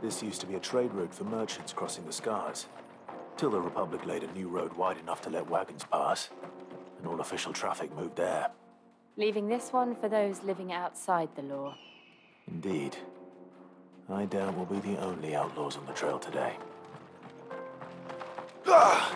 This used to be a trade route for merchants crossing the Scars. Till the Republic laid a new road wide enough to let wagons pass, and all official traffic moved there. Leaving this one for those living outside the law. Indeed. I doubt we'll be the only outlaws on the trail today. Ah!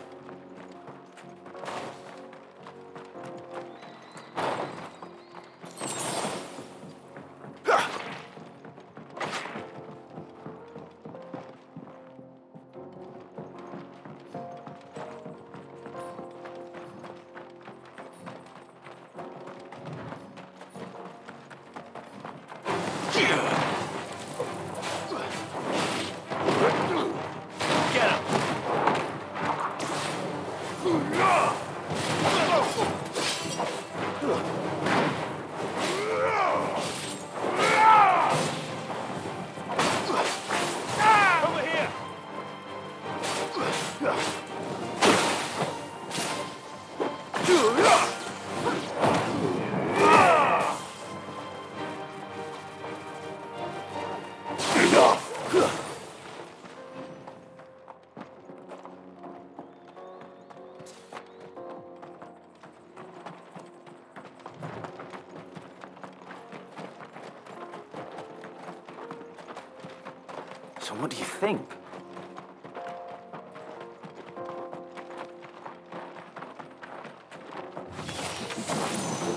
So what do you think?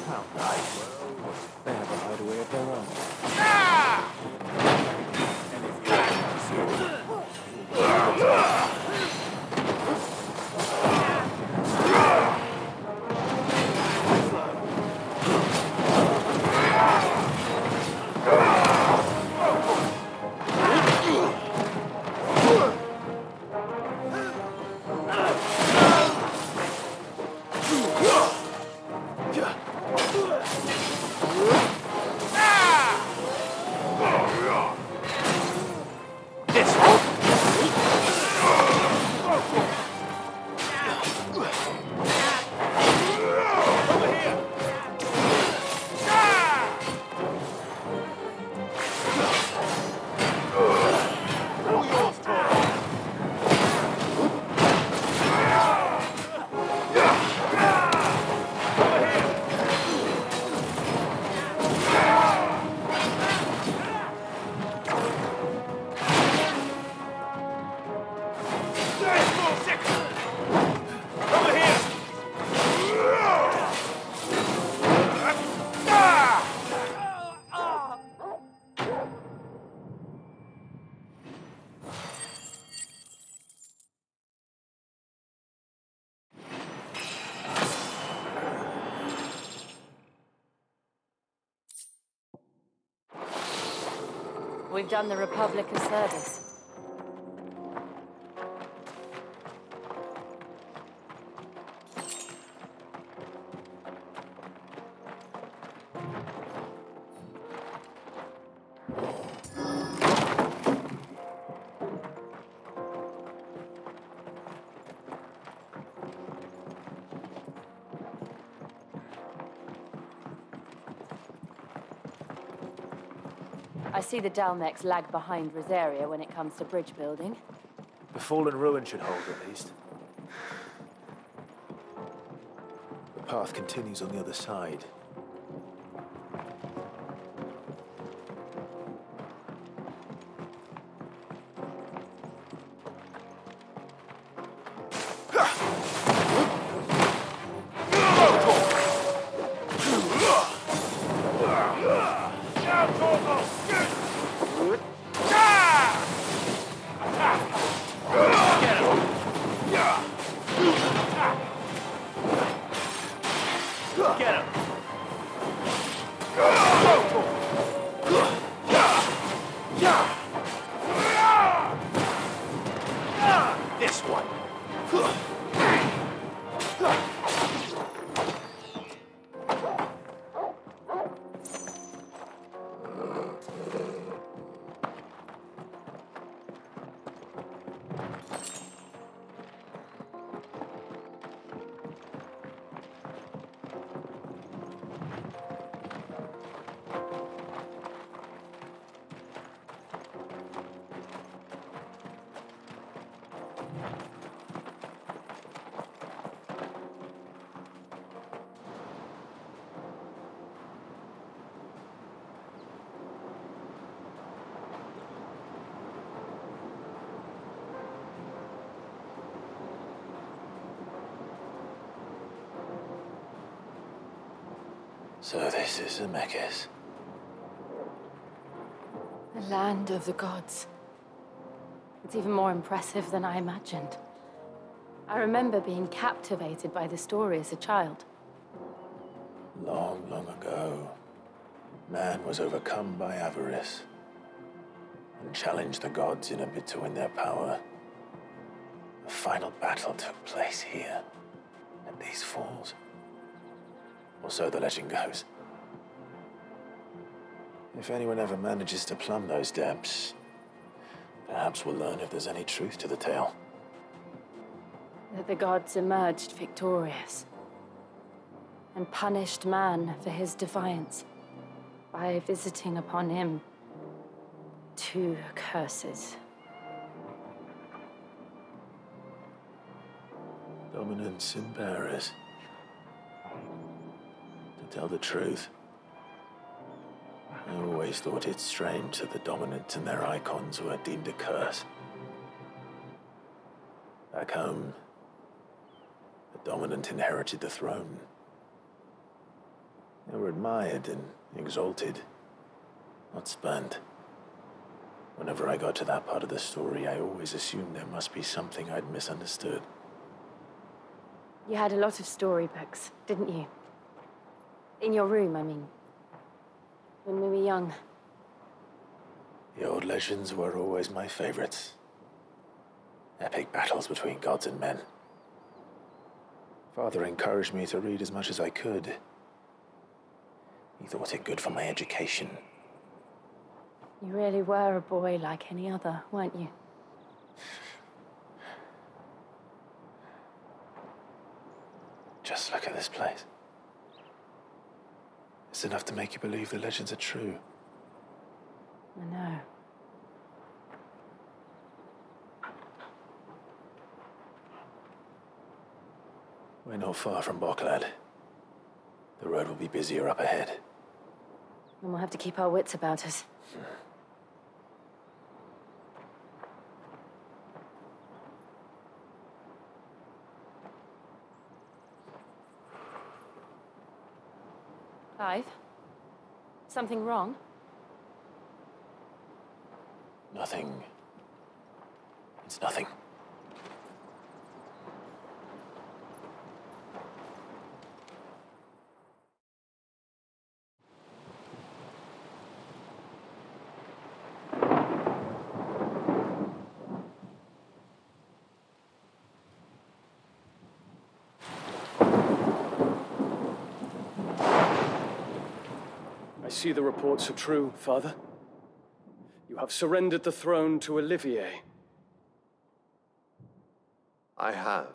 How nice. They have a hideaway of their own. We've done the Republic a service. I see the Dalmex lag behind Rosaria when it comes to bridge building. The fallen ruin should hold, at least. The path continues on the other side. Get him! So this is Zemeckis. The land of the gods. It's even more impressive than I imagined. I remember being captivated by the story as a child. Long, long ago, man was overcome by avarice and challenged the gods in a bid to win their power. A final battle took place here, at these falls. Or so the legend goes. If anyone ever manages to plumb those depths, perhaps we'll learn if there's any truth to the tale. That the gods emerged victorious and punished man for his defiance by visiting upon him 2 curses. Dominance in Paris. To tell the truth, I always thought it strange that the dominant and their Eikons were deemed a curse. Back home, the dominant inherited the throne. They were admired and exalted, not spurned. Whenever I got to that part of the story, I always assumed there must be something I'd misunderstood. You had a lot of storybooks, didn't you? In your room, I mean. When we were young. The old legends were always my favorites. Epic battles between gods and men. Father encouraged me to read as much as I could. He thought it good for my education. You really were a boy like any other, weren't you? Just look at this place. It's enough to make you believe the legends are true. I know. We're not far from Boklad. The road will be busier up ahead. And we'll have to keep our wits about us. Clive? Something wrong? Nothing. It's nothing. I see the reports are true, Father. You have surrendered the throne to Olivier. I have.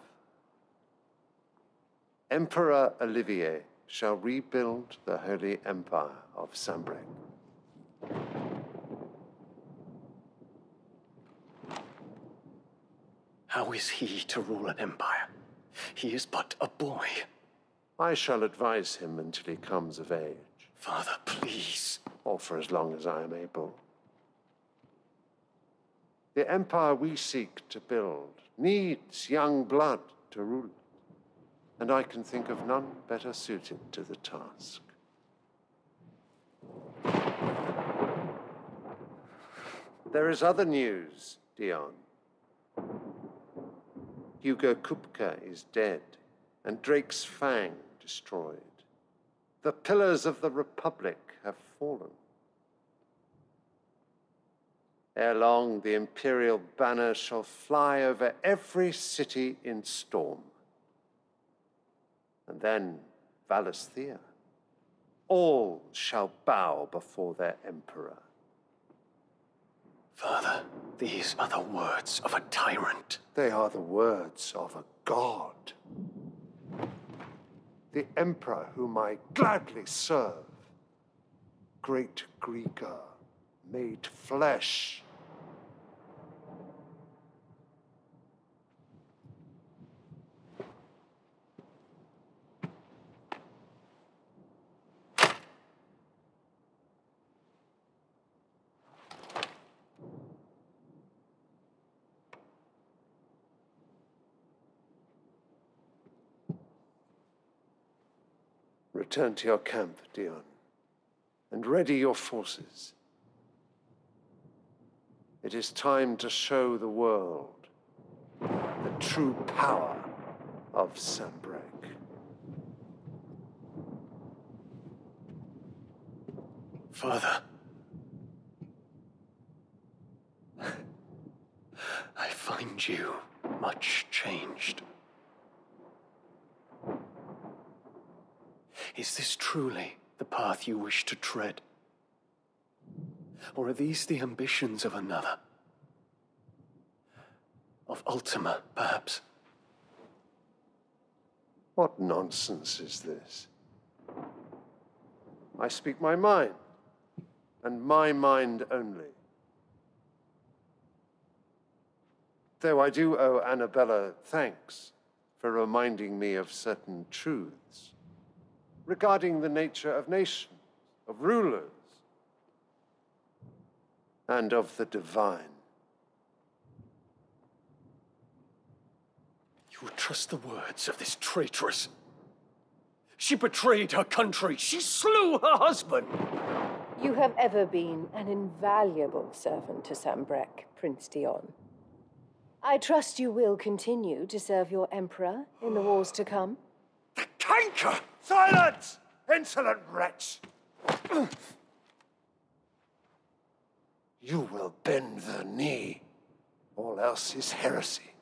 Emperor Olivier shall rebuild the Holy Empire of Sanbreque. How is he to rule an empire? He is but a boy. I shall advise him until he comes of age. Father, please. Or for as long as I am able. The empire we seek to build needs young blood to rule it, and I can think of none better suited to the task. There is other news, Dion. Hugo Kupka is dead, and Drake's Fang destroyed. The pillars of the Republic have fallen. Ere long, the Imperial banner shall fly over every city in Storm. And then Valisthea. All shall bow before their Emperor. Father, these are the words of a tyrant. They are the words of a god. The Emperor whom I gladly serve. Great Greeker, made flesh. Return to your camp, Dion, and ready your forces. It is time to show the world the true power of Sanbreque. Father. I find you much changed. Is this truly the path you wish to tread? Or are these the ambitions of another? Of Ultima, perhaps? What nonsense is this? I speak my mind, and my mind only. Though I do owe Annabella thanks for reminding me of certain truths regarding the nature of nations, of rulers, and of the divine. You would trust the words of this traitress? She betrayed her country. She slew her husband. You have ever been an invaluable servant to Sanbreque, Prince Dion. I trust you will continue to serve your Emperor in the wars to come. The canker! Silence! Insolent wretch! You will bend the knee. All else is heresy.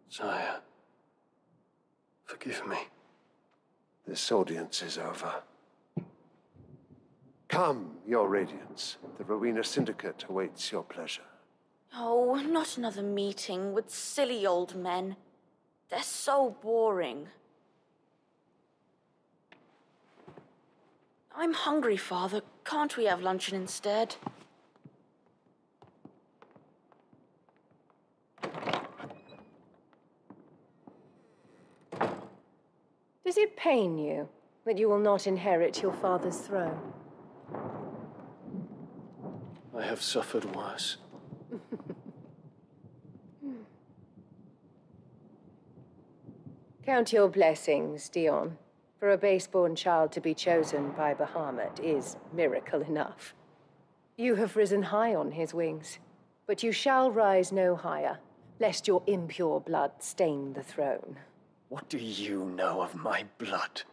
Sire, forgive me. This audience is over. Come, your Radiance. The Rowena Syndicate awaits your pleasure. Oh, not another meeting with silly old men. They're so boring. I'm hungry, Father. Can't we have luncheon instead? Does it pain you that you will not inherit your father's throne? I have suffered worse. Count your blessings, Dion. For a base-born child to be chosen by Bahamut is miracle enough. You have risen high on his wings, but you shall rise no higher, lest your impure blood stain the throne. What do you know of my blood?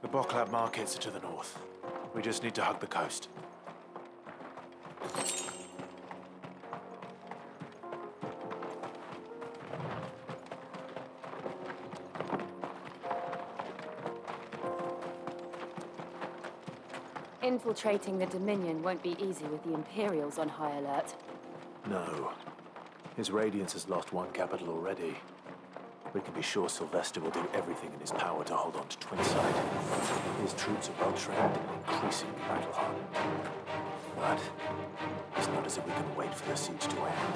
The Bocklap markets are to the north. We just need to hug the coast. Infiltrating the Dominion won't be easy with the Imperials on high alert. No. His Radiance has lost one capital already. We can be sure Sylvester will do everything in his power to hold on to Twinside. His troops are well trained and increasingly battle-hardened. But it's not as if we can wait for the siege to end.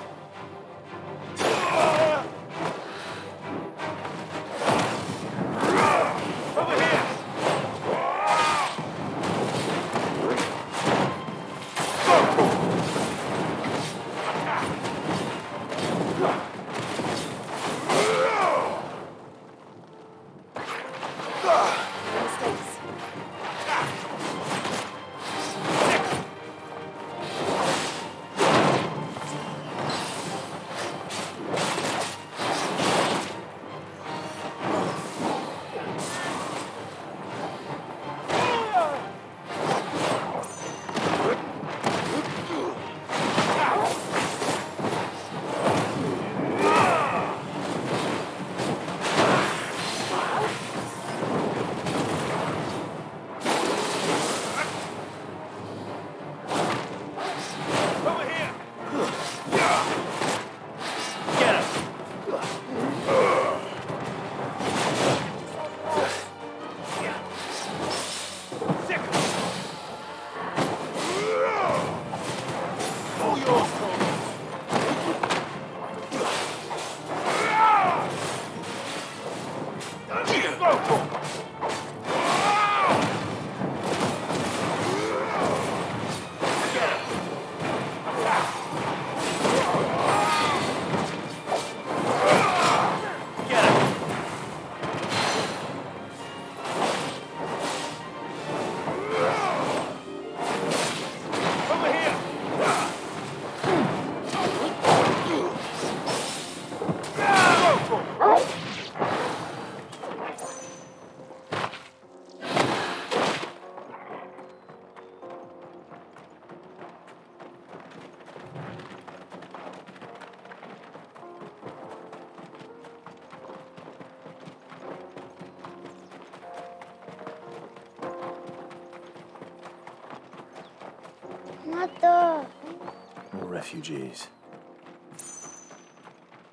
More refugees.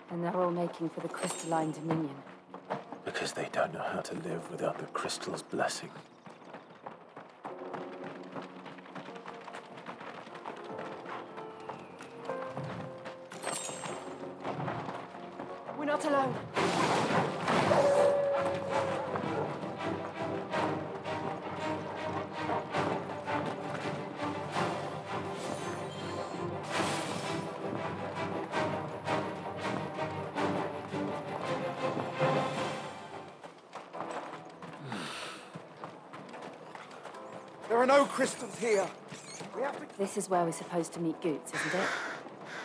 And they're all making for the crystalline dominion. Because they don't know how to live without the crystal's blessing. We're not alone. There are no crystals here. This is where we're supposed to meet Goots, isn't it?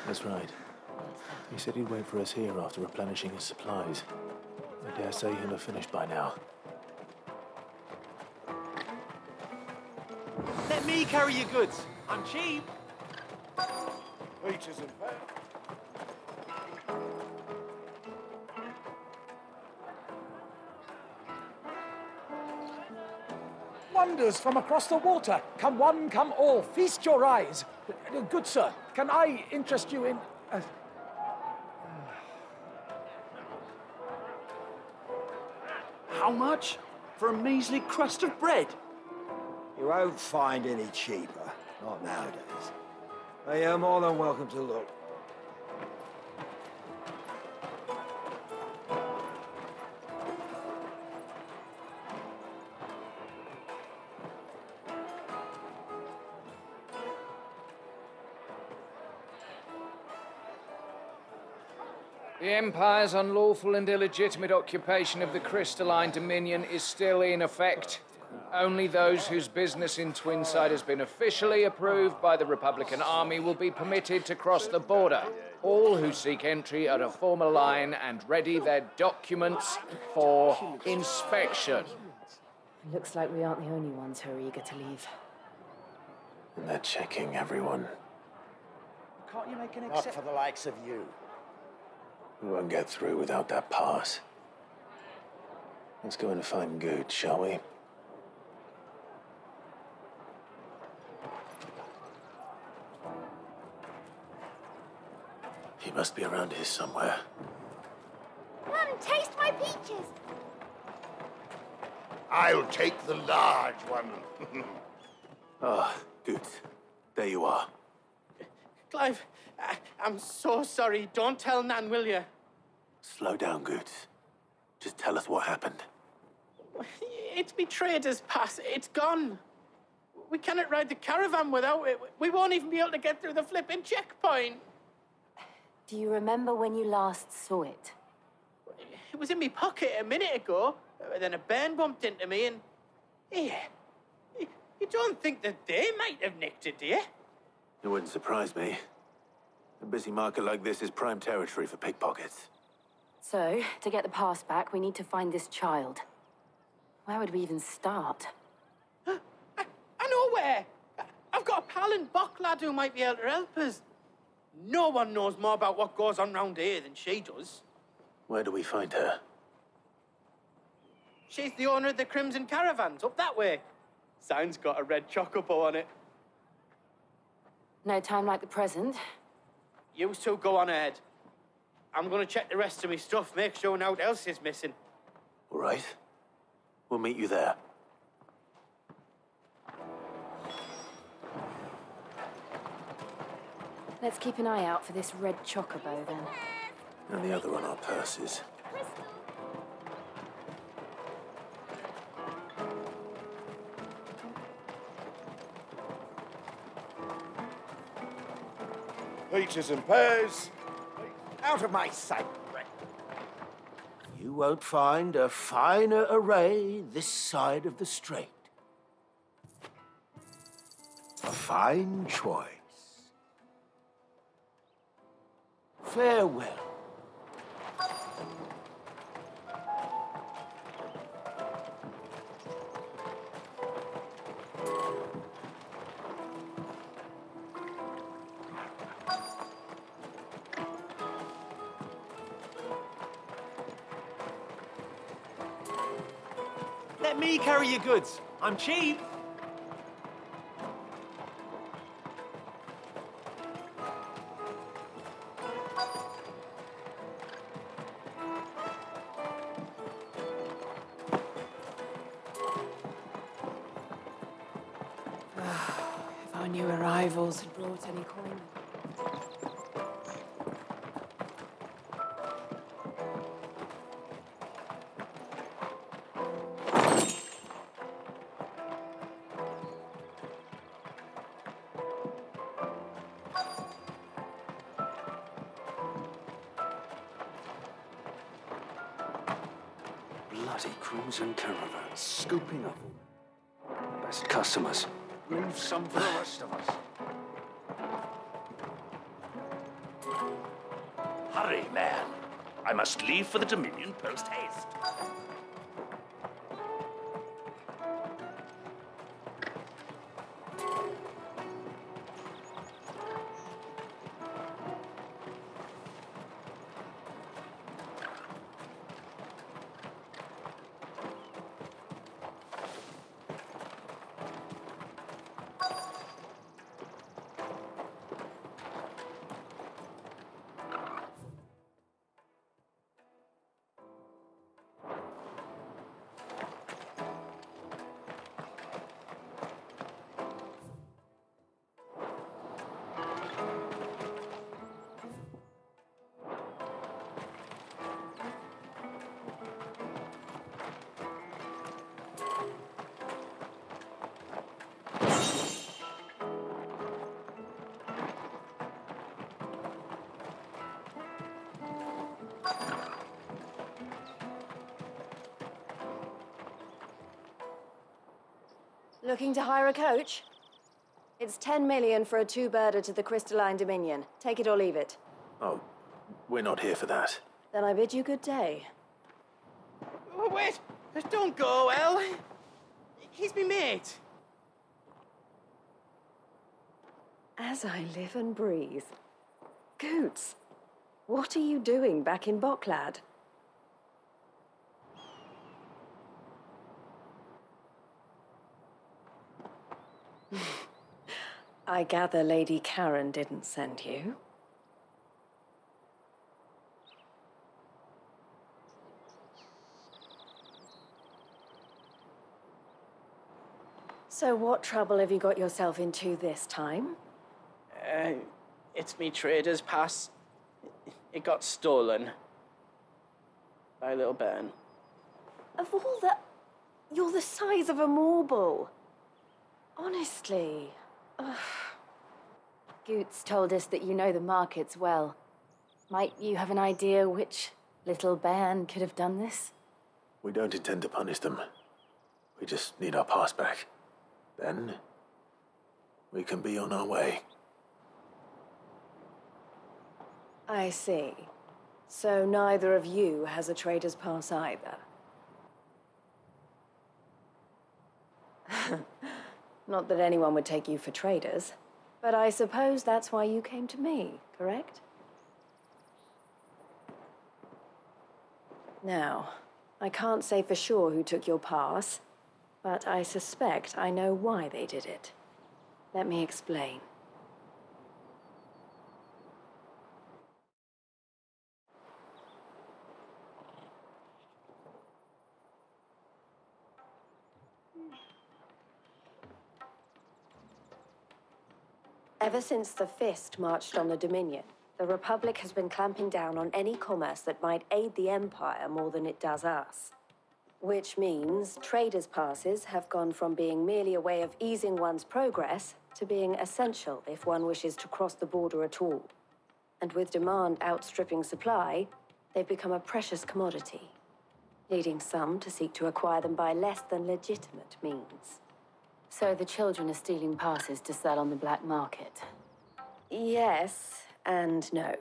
That's right. He said he'd wait for us here after replenishing his supplies. I dare say he'll have finished by now. Let me carry your goods. I'm cheap. Peaches and pears. Wonders from across the water. Come one, come all. Feast your eyes. Good sir, can I interest you in... How much? For a measly crust of bread? You won't find any cheaper. Not nowadays. But you're more than welcome to look. The Empire's unlawful and illegitimate occupation of the crystalline dominion is still in effect. Only those whose business in Twinside has been officially approved by the Republican Army will be permitted to cross the border. All who seek entry are to form a line and ready their documents for inspection. It looks like we aren't the only ones who are eager to leave. And they're checking everyone. Can't you make an Not for the likes of you. We won't get through without that pass. Let's go and find Good, shall we? He must be around here somewhere. Come, taste my peaches. I'll take the large one. Ah, Good. There you are. Clive, I'm so sorry. Don't tell Nan, will you? Slow down, Good. Just tell us what happened. It's betrayed us, Pass. It's gone. We cannot ride the caravan without it. We won't even be able to get through the flipping checkpoint. Do you remember when you last saw it? It was in my pocket a minute ago. Then a bairn bumped into me and... Yeah. You don't think that they might have nicked it, do you? It wouldn't surprise me. A busy market like this is prime territory for pickpockets. So, to get the pass back, we need to find this child. Where would we even start? I know where. I've got a pal in Bock lad who might be able to help us. No one knows more about what goes on round here than she does. Where do we find her? She's the owner of the Crimson Caravans, up that way. Sign's got a red Chocobo on it. No time like the present. You two go on ahead. I'm gonna check the rest of my stuff, make sure nothing else is missing. All right. We'll meet you there. Let's keep an eye out for this red Chocobo, then. And the other on our purses. Peaches and pears. Out of my sight, Brett. You won't find a finer array this side of the strait. A fine choice. Farewell. Let me carry your goods. I'm cheap. new arrivals had brought any coin. Bloody crews and caravans scooping up best customers. Leave some for the rest of us. Hurry, man. I must leave for the Dominion post-haste. Looking to hire a coach? It's 10 million for a two-birder to the Crystalline Dominion. Take it or leave it. Oh, we're not here for that. Then I bid you good day. Oh, wait! Don't go, El. He's me mate. As I live and breathe. Goots, what are you doing back in Bocklad? I gather Lady Karen didn't send you. So what trouble have you got yourself into this time? It's me trader's pass. It got stolen. By little Ben. Of all the... You're the size of a marble. Honestly. Ugh. Goots told us that you know the markets well. Might you have an idea which little bairn could have done this? We don't intend to punish them. We just need our pass back. Then, we can be on our way. I see. So neither of you has a trader's pass either. Not that anyone would take you for traders, but I suppose that's why you came to me, correct? Now, I can't say for sure who took your pass, but I suspect I know why they did it. Let me explain. Ever since the Fist marched on the Dominion, the Republic has been clamping down on any commerce that might aid the Empire more than it does us. Which means traders' passes have gone from being merely a way of easing one's progress to being essential if one wishes to cross the border at all. And with demand outstripping supply, they've become a precious commodity, leading some to seek to acquire them by less than legitimate means. So the children are stealing passes to sell on the black market? Yes and no.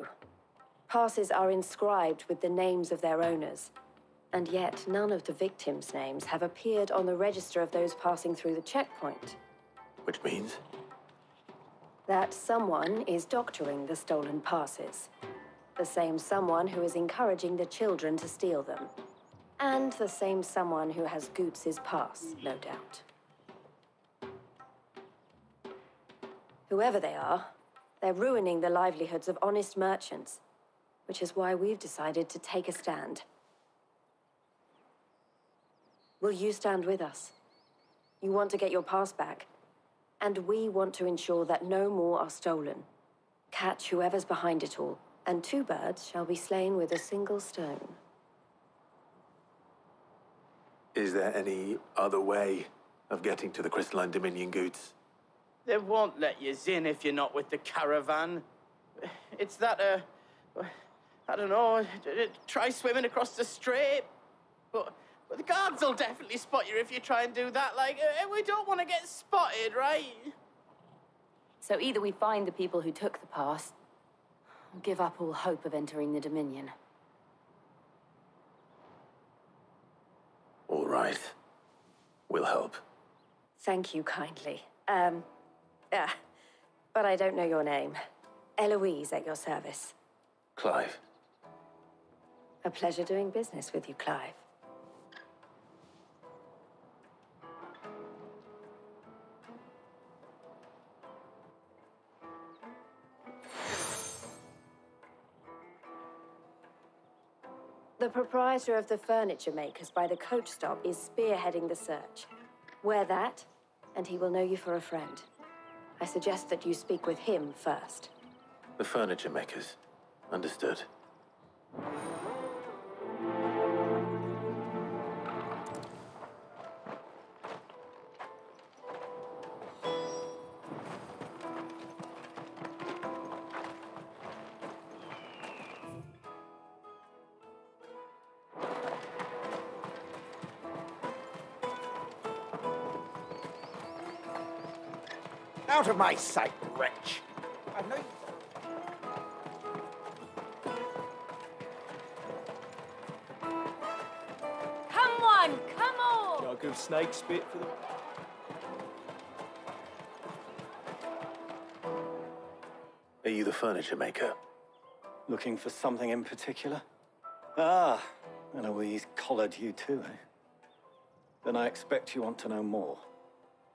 Passes are inscribed with the names of their owners, and yet none of the victims' names have appeared on the register of those passing through the checkpoint. Which means? That someone is doctoring the stolen passes. The same someone who is encouraging the children to steal them. And the same someone who has Goots' pass, no doubt. Whoever they are, they're ruining the livelihoods of honest merchants, which is why we've decided to take a stand. Will you stand with us? You want to get your pass back, And we want to ensure that no more are stolen. Catch whoever's behind it all, and 2 birds shall be slain with a single stone. Is there any other way of getting to the Crystalline Dominion goods? They won't let you in if you're not with the caravan. It's that, I don't know, try swimming across the strait. But the guards will definitely spot you if you try and do that. Like, we don't want to get spotted, right? So either we find the people who took the pass, or give up all hope of entering the Dominion. All right. We'll help. Thank you kindly. But I don't know your name. Eloise at your service. Clive. A pleasure doing business with you, Clive. The proprietor of the furniture makers by the coach stop is spearheading the search. Wear that, and he will know you for a friend. I suggest that you speak with him first. The furniture makers. Understood. Out of my sight, wretch! I know. Come on, come on! Jug of snake spit for the... Are you the furniture maker? Looking for something in particular? Ah, Eloise collared you too, eh? Then I expect you want to know more.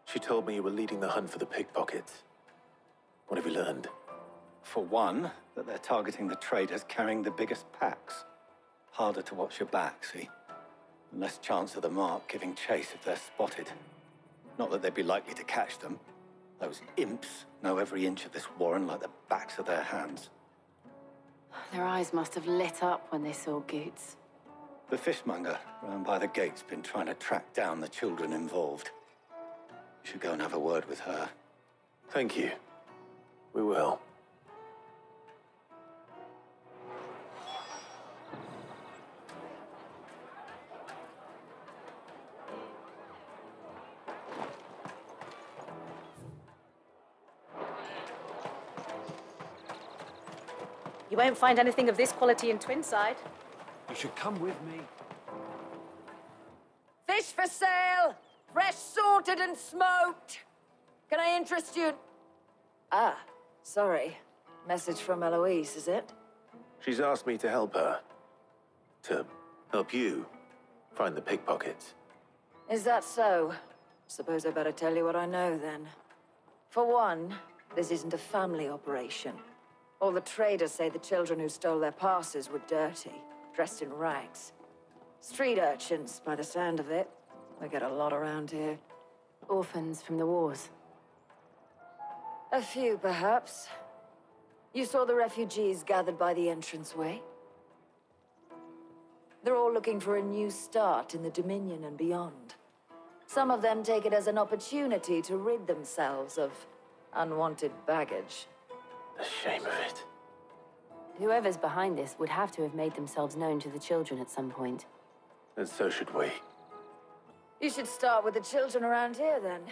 She told me you were leading the hunt for the pickpockets. What have you learned? For one, that they're targeting the traders carrying the biggest packs. Harder to watch your back, see? And less chance of the mark giving chase if they're spotted. Not that they'd be likely to catch them. Those imps know every inch of this warren like the backs of their hands. Their eyes must have lit up when they saw Goots. The fishmonger round by the gate's been trying to track down the children involved. You should go and have a word with her. Thank you. We will. You won't find anything of this quality in Twinside. You should come with me. Fish for sale! Fresh sorted and smoked! Can I interest you? Ah, sorry. Message from Eloise, is it? She's asked me to help her. To help you find the pickpockets. Is that so? Suppose I better tell you what I know, then. For one, this isn't a family operation. All the traders say the children who stole their passes were dirty, dressed in rags. Street urchins, by the sound of it. We get a lot around here. Orphans from the wars. A few, perhaps. You saw the refugees gathered by the entranceway? They're all looking for a new start in the Dominion and beyond. Some of them take it as an opportunity to rid themselves of unwanted baggage. The shame of it. Whoever's behind this would have to have made themselves known to the children at some point. And so should we. You should start with the children around here, then.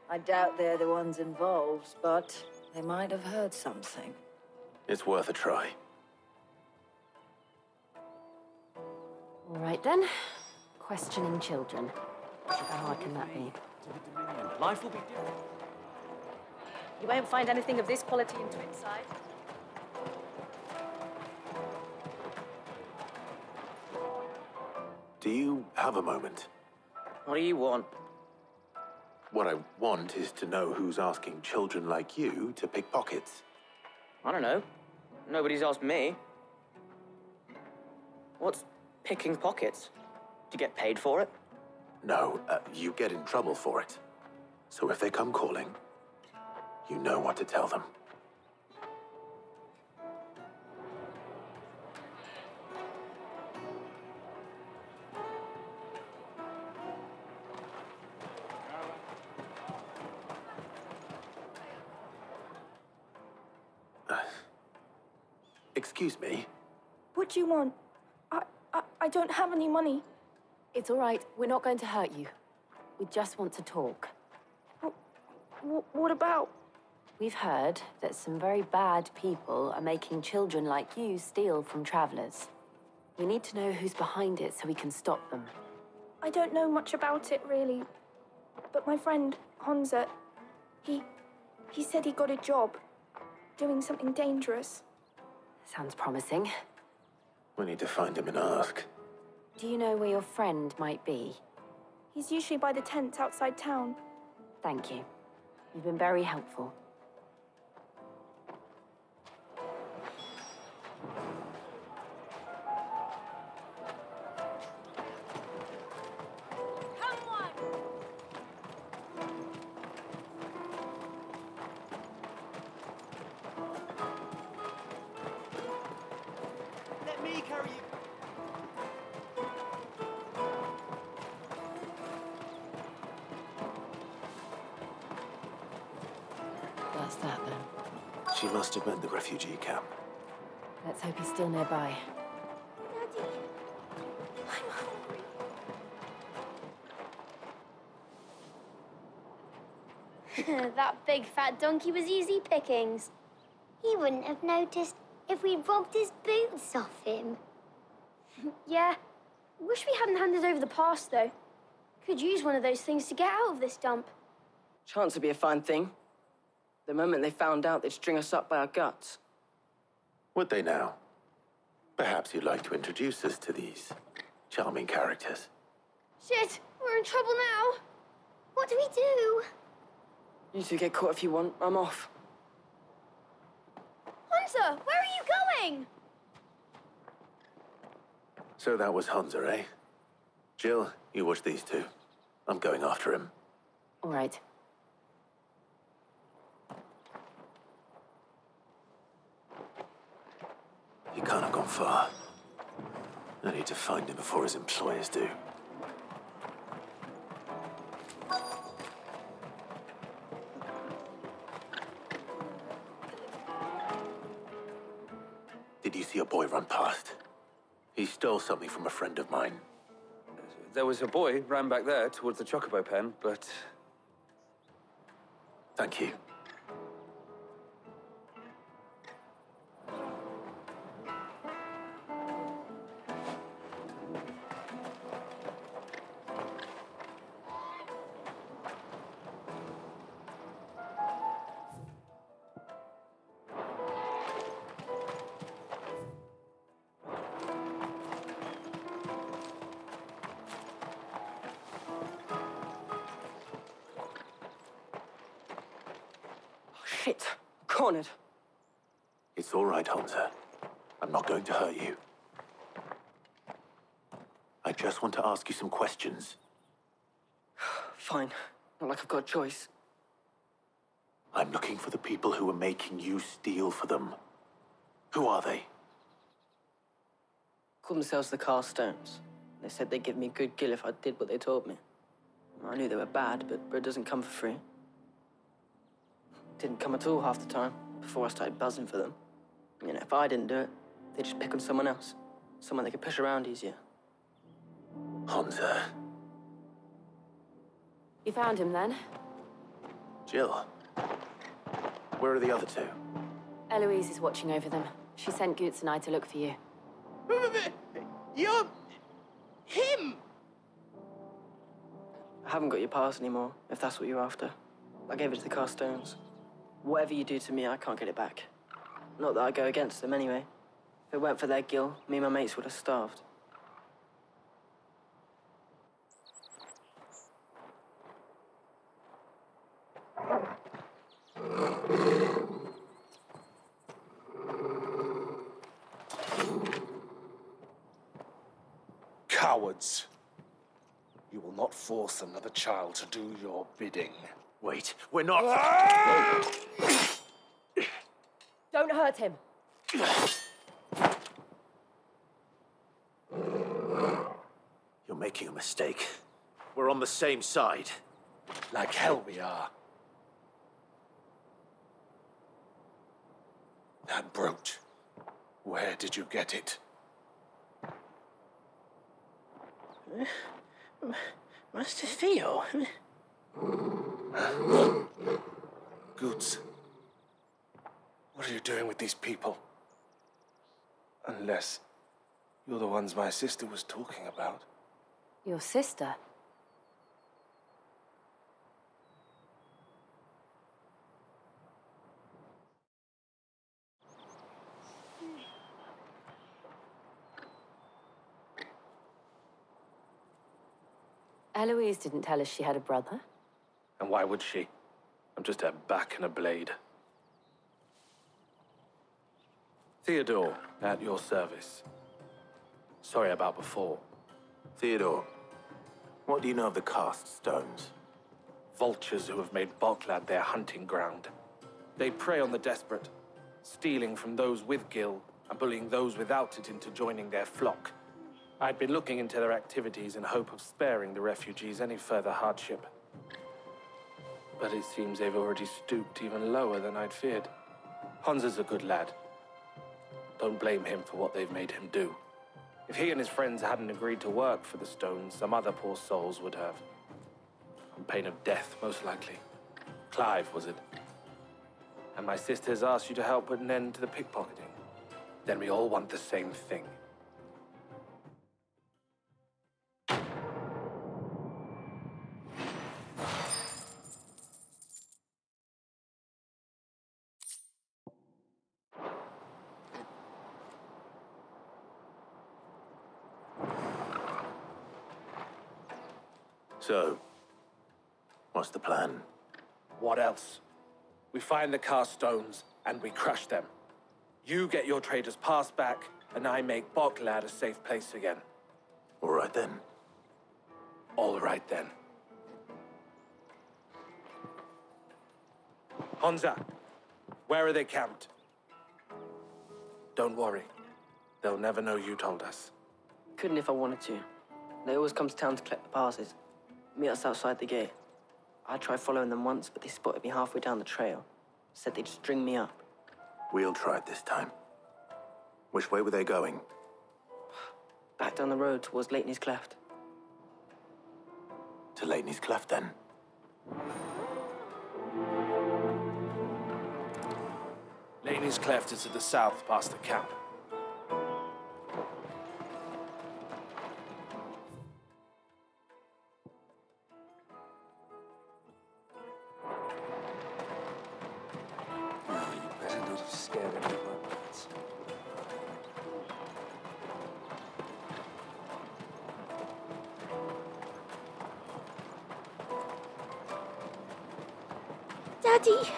I doubt they're the ones involved, but they might have heard something. It's worth a try. All right, then. Questioning children. How hard can that be? Life will be different. You won't find anything of this quality in Twinside. Do you have a moment? What do you want? What I want is to know who's asking children like you to pick pockets. I don't know. Nobody's asked me. What's picking pockets? Do you get paid for it? No, you get in trouble for it. So if they come calling, You know what to tell them. Excuse me? What do you want? I don't have any money. It's all right. We're not going to hurt you. We just want to talk. What about? We've heard that some very bad people are making children like you steal from travelers. We need to know who's behind it so we can stop them. I don't know much about it, really. But my friend, Honza, he said he got a job doing something dangerous. Sounds promising. We need to find him and ask. Do you know where your friend might be? He's usually by the tents outside town. Thank you. You've been very helpful. Let me carry you. That's that, then. She must have meant the refugee camp. Let's hope he's still nearby. Daddy, I'm hungry. That big fat donkey was easy pickings. He wouldn't have noticed if we'd robbed his boots off him. Yeah. Wish we hadn't handed over the pass, though. Could use one of those things to get out of this dump. Chance would be a fine thing. The moment they found out, they'd string us up by our guts. Would they now? Perhaps you'd like to introduce us to these charming characters. Shit, we're in trouble now. What do we do? You two get caught if you want. I'm off. Hunter, where are you going? So that was Hunter, eh? Jill, you watch these two. I'm going after him. All right. He can't have gone far. I need to find him before his employers do. Did you see a boy run past? He stole something from a friend of mine. There was a boy ran back there towards the Chocobo pen, but... Thank you. Shit. Cornered. It's all right, Hunter. I'm not going to hurt you. I just want to ask you some questions. Fine. Not like I've got a choice. I'm looking for the people who are making you steal for them. Who are they? Called themselves the Carstones. They said they'd give me a good gill if I did what they told me. I knew they were bad, but bread doesn't come for free. Didn't come at all half the time, before I started buzzing for them. You know, if I didn't do it, they'd just pick on someone else. Someone they could push around easier. Hunter. You found him, then? Jill. Where are the other two? Eloise is watching over them. She sent Goots and I to look for you. You're... him! I haven't got your pass anymore, if that's what you're after. I gave it to the Carstones. Whatever you do to me, I can't get it back. Not that I go against them anyway. If it weren't for their gill, me and my mates would have starved. Cowards! You will not force another child to do your bidding. Wait, we're not... Don't hurt him. You're making a mistake. We're on the same side. Like hell we are. That brooch. Where did you get it? Master Theo? Goods. What are you doing with these people? Unless you're the ones my sister was talking about. Your sister? Eloise didn't tell us she had a brother. And why would she? I'm just her back and a blade. Theodore, at your service. Sorry about before. Theodore, what do you know of the cast stones? Vultures who have made Boklad their hunting ground. They prey on the desperate, stealing from those with gil and bullying those without it into joining their flock. I'd been looking into their activities in hope of sparing the refugees any further hardship. But it seems they've already stooped even lower than I'd feared. Hansa's a good lad. Don't blame him for what they've made him do. If he and his friends hadn't agreed to work for the stones, some other poor souls would have. On pain of death, most likely. Clive, was it? And my sisters asked you to help put an end to the pickpocketing. Then we all want the same thing. So, what's the plan? What else? We find the cast stones and we crush them. You get your trader's pass back, and I make Boklad a safe place again. All right then. All right then. Hansa, where are they camped? Don't worry. They'll never know you told us. Couldn't if I wanted to. They always come to town to collect the passes. Meet us outside the gate. I tried following them once, but they spotted me halfway down the trail. Said they'd string me up. We'll try it this time. Which way were they going? Back down the road towards Leighton's Cleft. To Leighton's Cleft, then? Leighton's Cleft is to the south, past the camp. Daddy!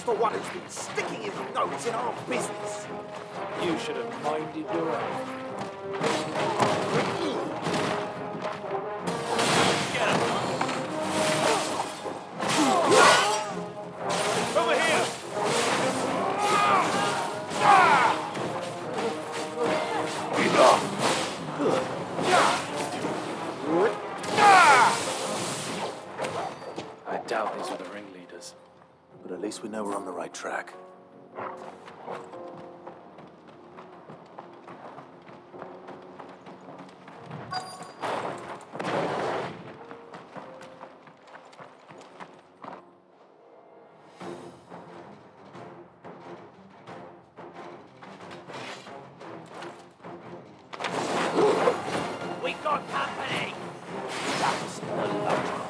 The one who's been sticking his nose in our business. You should have minded your own. Get him! Over here! I doubt these are the ringleaders. But at least we know we're on the right track. We got company! That's the lumber.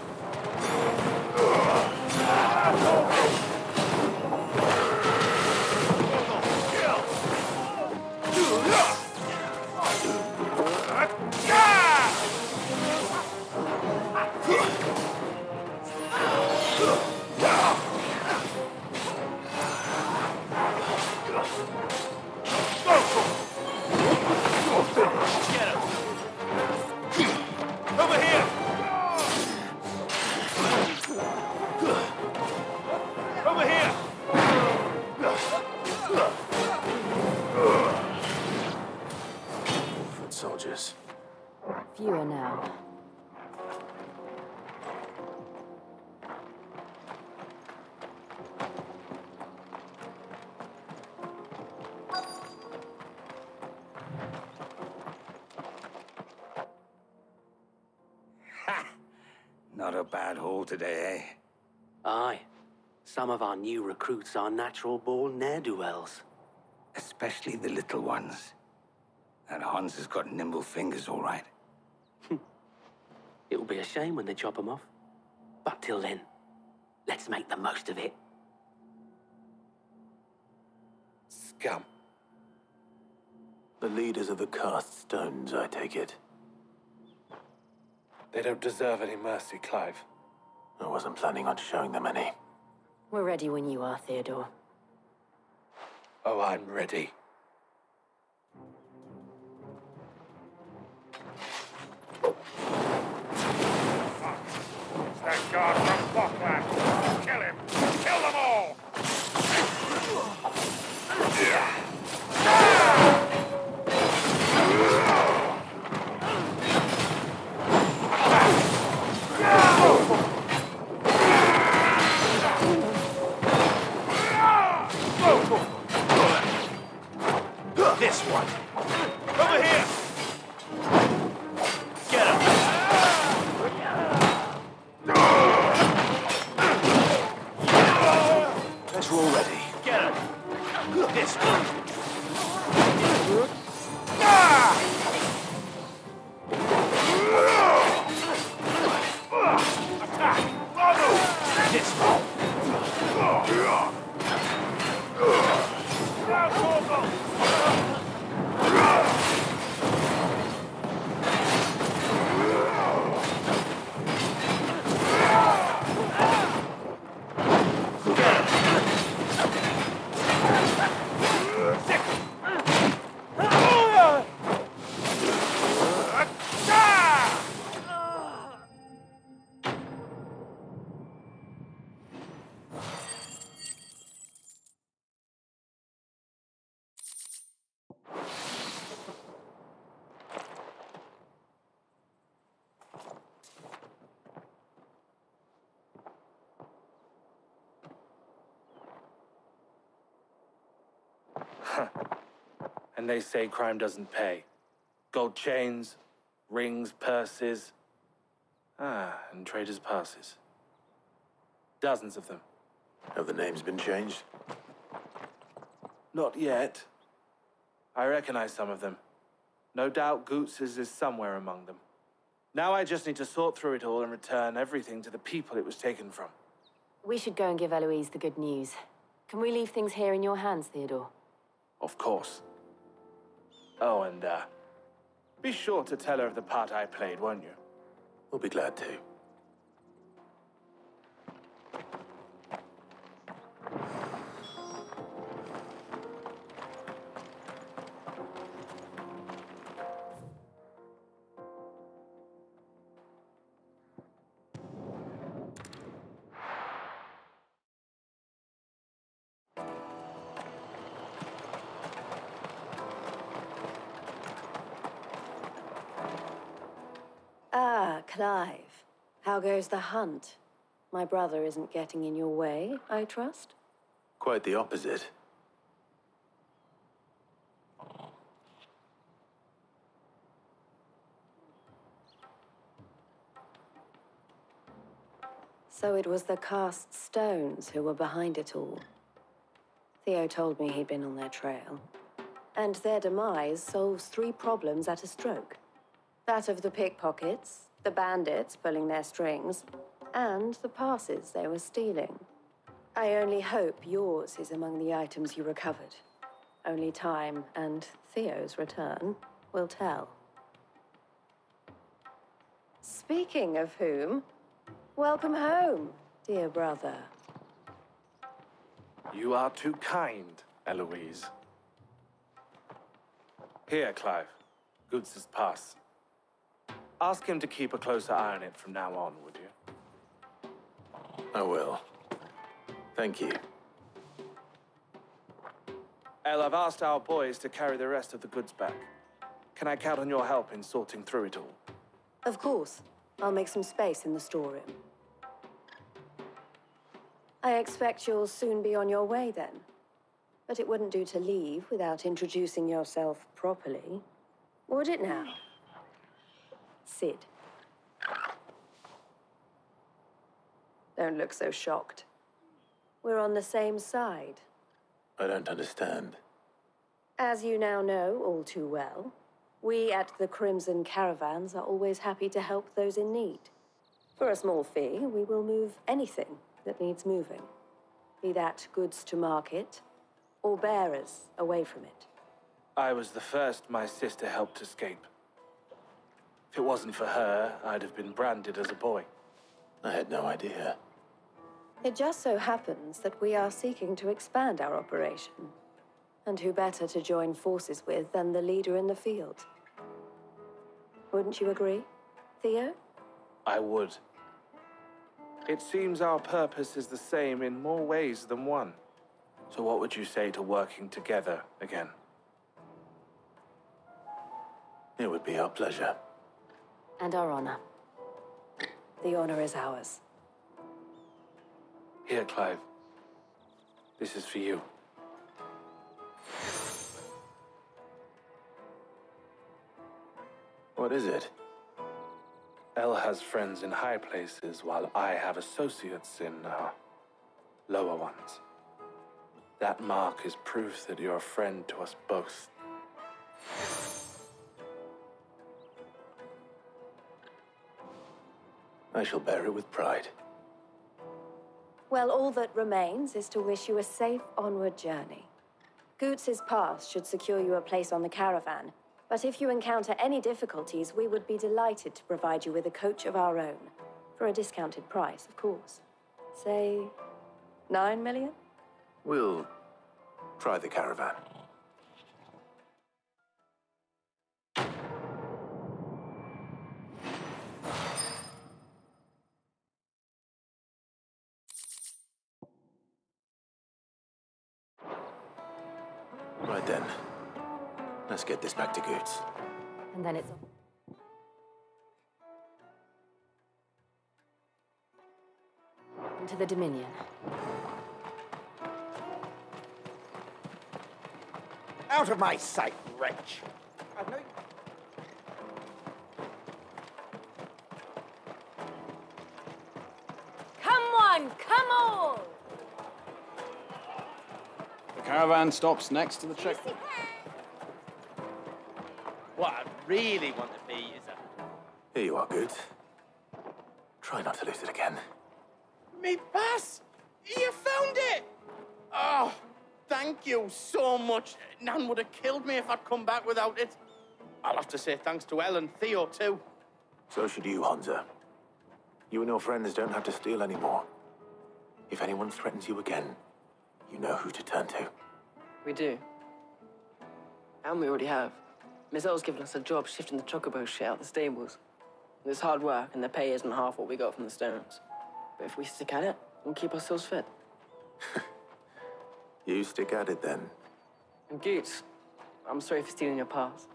Fewer now. Not a bad haul today, eh? Aye. Some of our new recruits are natural-born ne'er-do-wells. Especially the little ones. That Hans has got nimble fingers, all right. It will be a shame when they chop them off. But till then, let's make the most of it. Scum. The leaders of the cast stones, I take it. They don't deserve any mercy, Clive. I wasn't planning on showing them any. We're ready when you are, Theodore. Oh, I'm ready. That guard from Falkland! Kill him! Kill them all! This one! Over here! Get him! Guess we're all ready. Get him! This one! Attack! This one! And they say crime doesn't pay. Gold chains, rings, purses. And traders' passes. Dozens of them. Have the names been changed? Not yet. I recognize some of them. No doubt Goots's is somewhere among them. Now I just need to sort through it all and return everything to the people it was taken from. We should go and give Eloise the good news. Can we leave things here in your hands, Theodore? Of course. Oh, and, be sure to tell her of the part I played, won't you? We'll be glad to. Ah, Clive. How goes the hunt? My brother isn't getting in your way, I trust? Quite the opposite. So it was the cast stones who were behind it all. Theo told me he'd been on their trail. And their demise solves 3 problems at a stroke. That of the pickpockets, the bandits pulling their strings, and the passes they were stealing. I only hope yours is among the items you recovered. Only time and Theo's return will tell. Speaking of whom, welcome home, dear brother. You are too kind, Eloise. Here, Clive. Goods' pass. Ask him to keep a closer eye on it from now on, would you? I will. Thank you. El, I've asked our boys to carry the rest of the goods back. Can I count on your help in sorting through it all? Of course. I'll make some space in the storeroom. I expect you'll soon be on your way then. But it wouldn't do to leave without introducing yourself properly. Would it now? Sid. Don't look so shocked. We're on the same side. I don't understand. As you now know all too well, we at the Crimson Caravans are always happy to help those in need. For a small fee, we will move anything that needs moving. Be that goods to market, or bearers away from it. I was the first my sister helped escape. If it wasn't for her, I'd have been branded as a boy. I had no idea. It just so happens that we are seeking to expand our operation. And who better to join forces with than the leader in the field? Wouldn't you agree, Theo? I would. It seems our purpose is the same in more ways than one. So what would you say to working together again? It would be our pleasure. And our honor. The honor is ours. Here, Clive. This is for you. What is it? El has friends in high places, while I have associates in, lower ones. That mark is proof that you're a friend to us both. I shall bear it with pride. Well, all that remains is to wish you a safe onward journey. Goots' pass should secure you a place on the caravan, but if you encounter any difficulties, we would be delighted to provide you with a coach of our own. For a discounted price, of course. Say, 9 million? We'll try the caravan. Right then. Let's get this back to Goots. And then it's... into the Dominion. Out of my sight, wretch! I've no... Come on, come on! The caravan stops next to the checkpoint. What I really want to be is a... Here you are, Goots. Try not to lose it again. Me pass! You found it! Oh, thank you so much. Nan would have killed me if I'd come back without it. I'll have to say thanks to Elle and Theo, too. So should you, Hansa. You and your friends don't have to steal anymore. If anyone threatens you again, you know who to turn to. We do. And we already have. Miss Earl's given us a job shifting the Chocobo shit out the stables. It's hard work, and the pay isn't half what we got from the stones. But if we stick at it, we'll keep ourselves fit. You stick at it, then. And Goots, I'm sorry for stealing your pass.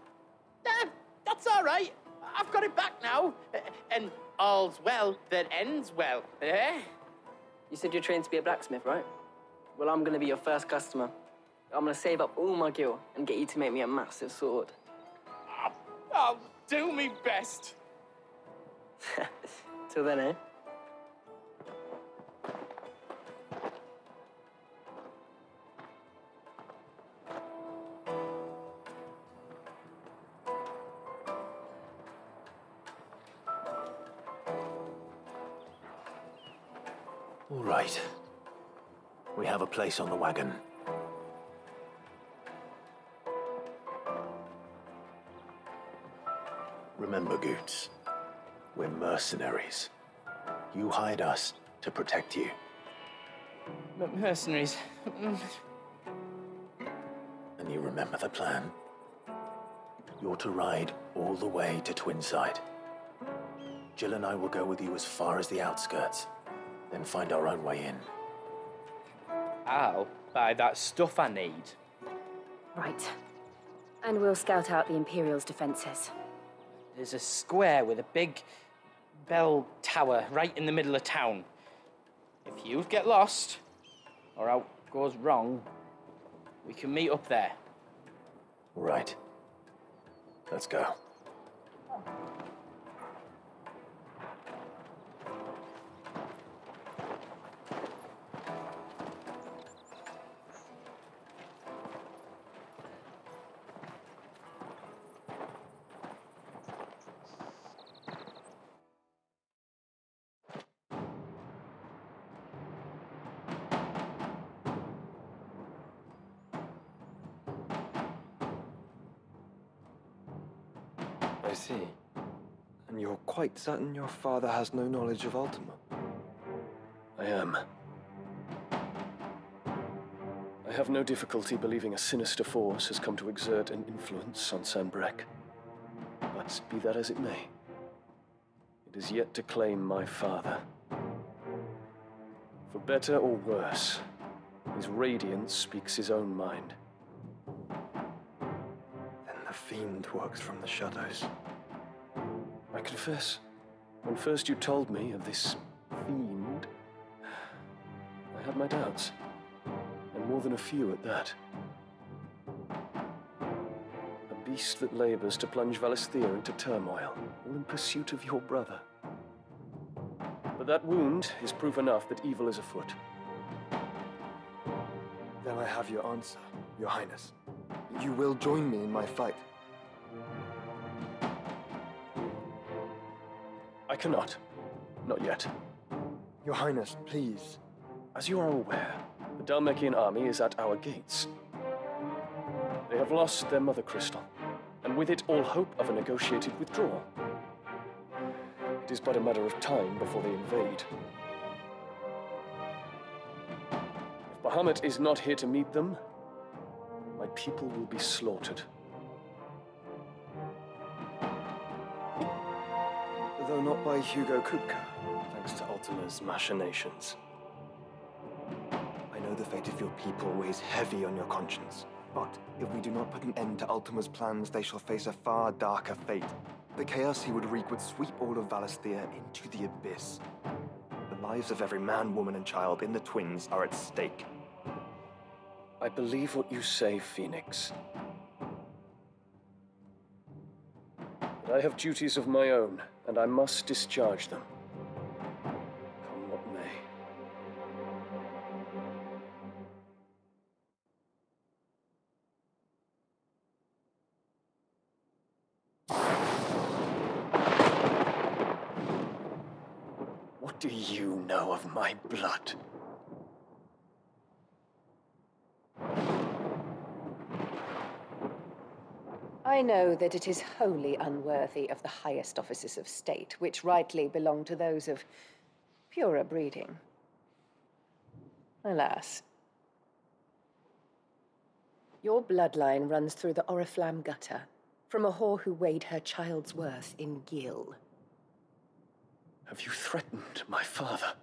That's all right. I've got it back now. And all's well that ends well, eh? You said you're trained to be a blacksmith, right? Well, I'm gonna be your first customer. I'm gonna save up all my gil and get you to make me a massive sword. I'll do me best. Till then, eh? All right. We have a place on the wagon. Remember, Goots, we're mercenaries. You hide us to protect you. But mercenaries... And you remember the plan? You're to ride all the way to Twinside. Jill and I will go with you as far as the outskirts, then find our own way in. I'll buy that stuff I need. Right. And we'll scout out the Imperial's defenses. There's a square with a big bell tower right in the middle of town. If you get lost, or out goes wrong, we can meet up there. Right. Let's go. I see. And you're quite certain your father has no knowledge of Ultima? I am. I have no difficulty believing a sinister force has come to exert an influence on Sanbreque. But be that as it may, it is yet to claim my father. For better or worse, his radiance speaks his own mind. Then the fiend works from the shadows. I confess, when first you told me of this fiend, I had my doubts, and more than a few at that. A beast that labors to plunge Valisthea into turmoil, all in pursuit of your brother. But that wound is proof enough that evil is afoot. Then I have your answer, Your Highness. You will join me in my fight. I cannot. Not yet. Your Highness, please. As you are aware, the Dhalmekian army is at our gates. They have lost their mother crystal, and with it all hope of a negotiated withdrawal. It is but a matter of time before they invade. If Bahamut is not here to meet them, my people will be slaughtered. Though not by Hugo Kupka, thanks to Ultima's machinations. I know the fate of your people weighs heavy on your conscience, but if we do not put an end to Ultima's plans, they shall face a far darker fate. The chaos he would wreak would sweep all of Valisthea into the abyss. The lives of every man, woman, and child in the Twins are at stake. I believe what you say, Phoenix. But I have duties of my own, and I must discharge them. Come what may. What do you know of my blood? I know that it is wholly unworthy of the highest offices of state, which rightly belong to those of purer breeding. Alas. Your bloodline runs through the Oriflamme gutter, from a whore who weighed her child's worth in gil. Have you threatened my father?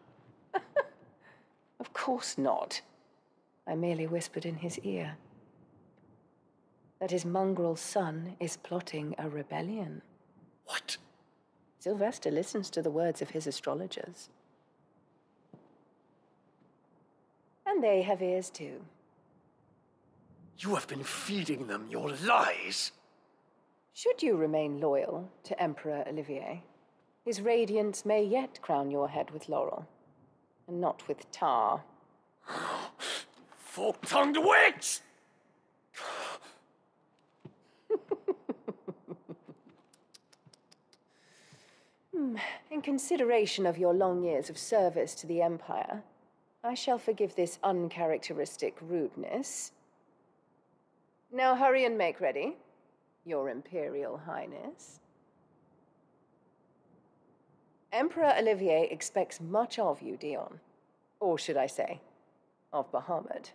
Of course not. I merely whispered in his ear that his mongrel son is plotting a rebellion. What? Sylvester listens to the words of his astrologers. And they have ears too. You have been feeding them your lies! Should you remain loyal to Emperor Olivier, his radiance may yet crown your head with laurel, and not with tar. Fork-tongued witch! In consideration of your long years of service to the Empire, I shall forgive this uncharacteristic rudeness. Now hurry and make ready, Your Imperial Highness. Emperor Olivier expects much of you, Dion. Or should I say, of Bahamut.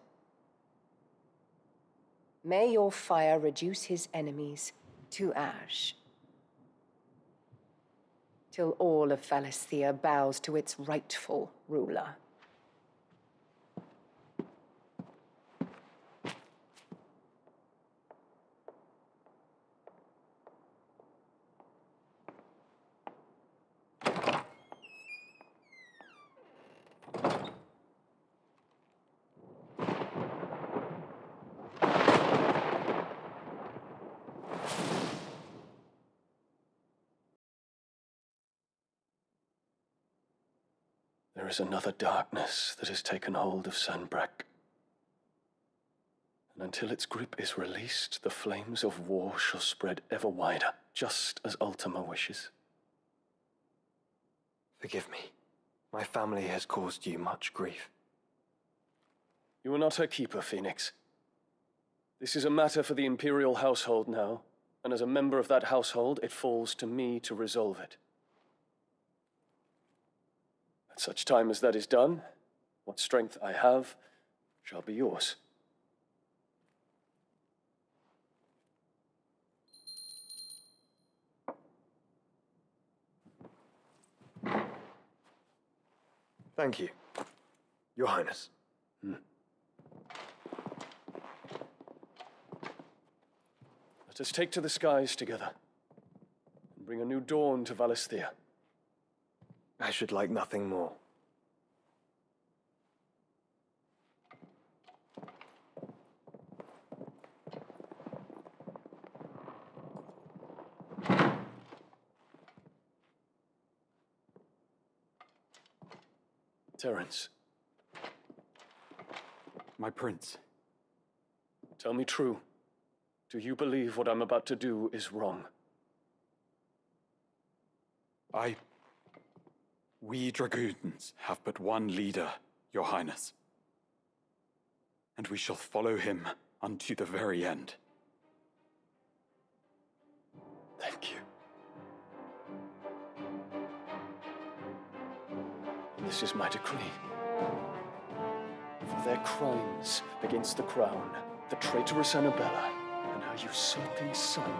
May your fire reduce his enemies to ash, till all of Valisthea bows to its rightful ruler. There is another darkness that has taken hold of Sanbreque. And until its grip is released, the flames of war shall spread ever wider, just as Ultima wishes. Forgive me. My family has caused you much grief. You are not her keeper, Phoenix. This is a matter for the Imperial household now, and as a member of that household, it falls to me to resolve it. At such time as that is done, what strength I have shall be yours. Thank you, Your Highness. Let us take to the skies together, and bring a new dawn to Valisthea. I should like nothing more. Terence. My prince. Tell me true. Do you believe what I'm about to do is wrong? We dragoons have but one leader, Your Highness. And we shall follow him unto the very end. Thank you. This is my decree. For their crimes against the crown, the traitorous Annabella and her usurping son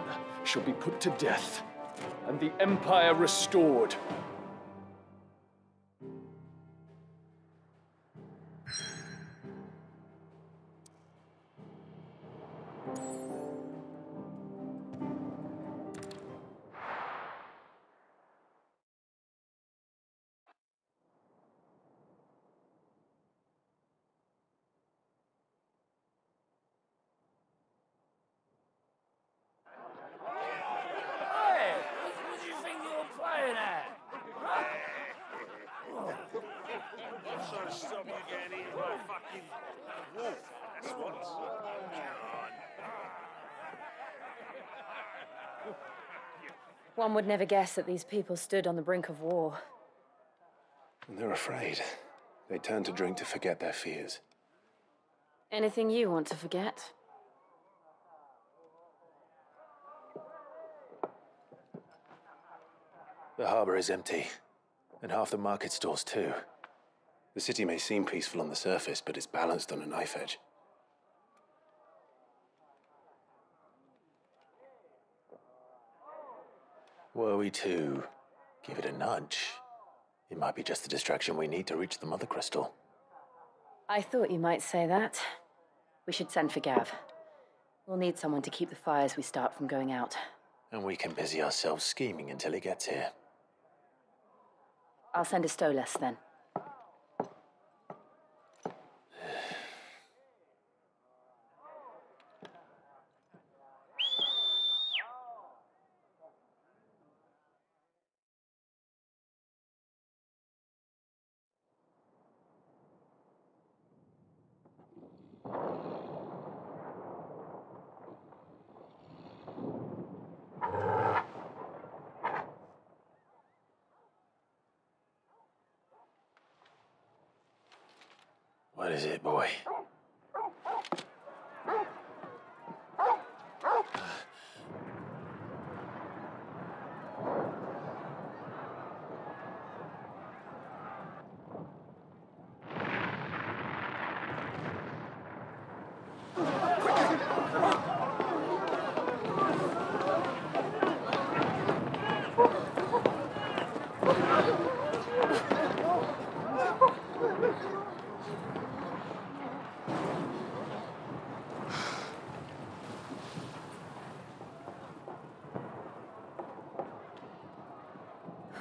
shall be put to death, and the Empire restored. Stop you getting eaten by a fucking wolf. That's what. One would never guess that these people stood on the brink of war. And they're afraid. They turn to drink to forget their fears. Anything you want to forget? The harbor is empty, and half the market stalls too. The city may seem peaceful on the surface, but it's balanced on a knife edge. Were we to give it a nudge, it might be just the distraction we need to reach the Mother Crystal. I thought you might say that. We should send for Gav. We'll need someone to keep the fires we start from going out. And we can busy ourselves scheming until he gets here. I'll send a Stolas then. What is it, boy?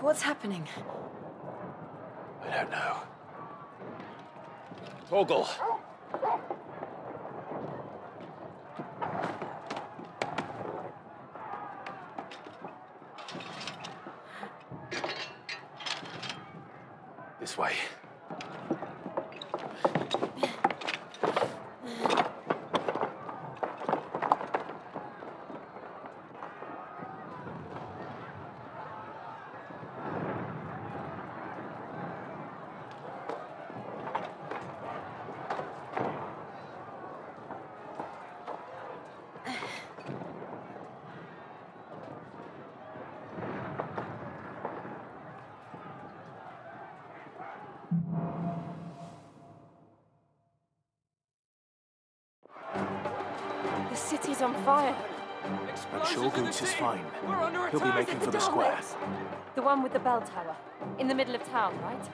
What's happening? I don't know. Torgal! This way. The city's on fire. But Shogun's is fine. He'll be making for the square. The one with the bell tower. In the middle of town, right?